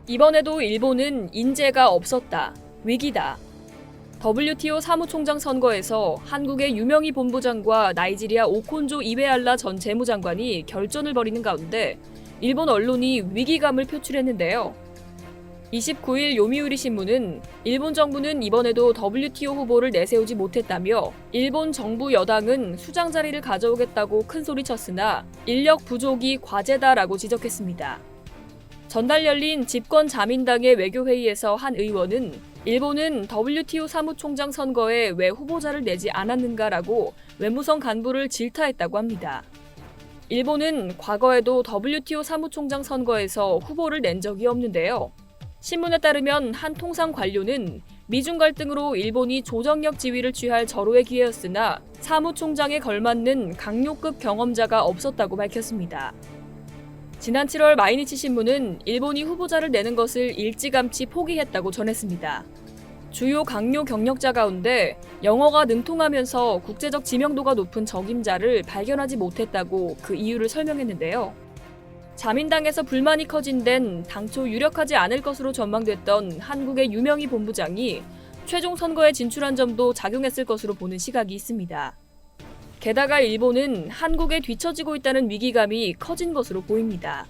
이번에도 일본은 인재가 없었다. 위기다. WTO 사무총장 선거에서 한국의 유명희 본부장과 나이지리아 오콘조 이베알라 전 재무장관이 결전을 벌이는 가운데 일본 언론이 위기감을 표출했는데요. 29일 요미우리 신문은 일본 정부는 이번에도 WTO 후보를 내세우지 못했다며 일본 정부 여당은 수장 자리를 가져오겠다고 큰소리쳤으나 인력 부족이 과제다라고 지적했습니다. 전날 열린 집권 자민당의 외교회의에서 한 의원은 일본은 WTO 사무총장 선거에 왜 후보자를 내지 않았는가라고 외무성 간부를 질타했다고 합니다. 일본은 과거에도 WTO 사무총장 선거에서 후보를 낸 적이 없는데요. 신문에 따르면 한 통상 관료는 미중 갈등으로 일본이 조정력 지위를 취할 절호의 기회였으나 사무총장에 걸맞는 강요급 경험자가 없었다고 밝혔습니다. 지난 7월 마이니치 신문은 일본이 후보자를 내는 것을 일찌감치 포기했다고 전했습니다. 주요 강요 경력자 가운데 영어가 능통하면서 국제적 지명도가 높은 적임자를 발견하지 못했다고 그 이유를 설명했는데요. 자민당에서 불만이 커진 데는 당초 유력하지 않을 것으로 전망됐던 한국의 유명희 본부장이 최종 선거에 진출한 점도 작용했을 것으로 보는 시각이 있습니다. 게다가 일본은 한국에 뒤처지고 있다는 위기감이 커진 것으로 보입니다.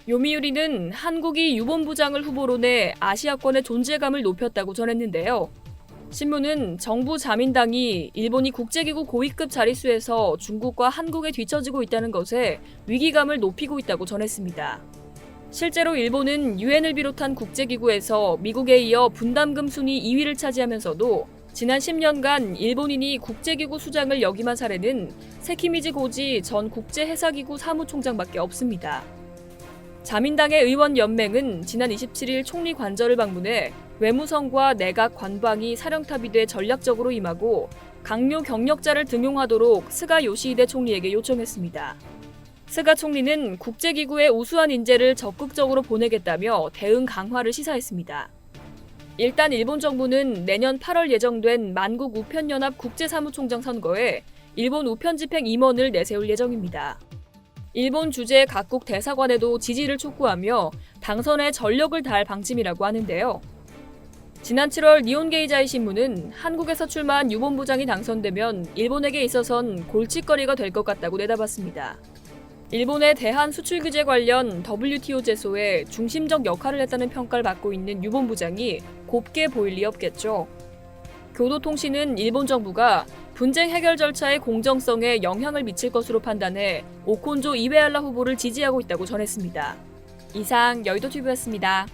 요미우리는 한국이 유본부장을 후보로 내 아시아권의 존재감을 높였다고 전했는데요. 신문은 정부 자민당이 일본이 국제기구 고위급 자릿수에서 중국과 한국에 뒤처지고 있다는 것에 위기감을 높이고 있다고 전했습니다. 실제로 일본은 유엔을 비롯한 국제기구에서 미국에 이어 분담금 순위 2위를 차지하면서도 지난 10년간 일본인이 국제기구 수장을 역임한 사례는 세키미지 고지 전 국제해사기구 사무총장밖에 없습니다. 자민당의 의원연맹은 지난 27일 총리 관저를 방문해 외무성과 내각 관방이 사령탑이 돼 전략적으로 임하고 강요 경력자를 등용하도록 스가 요시히데 총리에게 요청했습니다. 스가 총리는 국제기구의 우수한 인재를 적극적으로 보내겠다며 대응 강화를 시사했습니다. 일단 일본 정부는 내년 8월 예정된 만국 우편연합 국제사무총장 선거에 일본 우편집행 임원을 내세울 예정입니다. 일본 주재 각국 대사관에도 지지를 촉구하며 당선에 전력을 다할 방침이라고 하는데요. 지난 7월 니혼게이자이 신문은 한국에서 출마한 유본부장이 당선되면 일본에게 있어선 골칫거리가 될 것 같다고 내다봤습니다. 일본의 대한 수출 규제 관련 WTO 제소에 중심적 역할을 했다는 평가를 받고 있는 유본부장이 곱게 보일 리 없겠죠. 교도통신은 일본 정부가 분쟁 해결 절차의 공정성에 영향을 미칠 것으로 판단해 오콘조 이베알라 후보를 지지하고 있다고 전했습니다. 이상 여의도TV였습니다.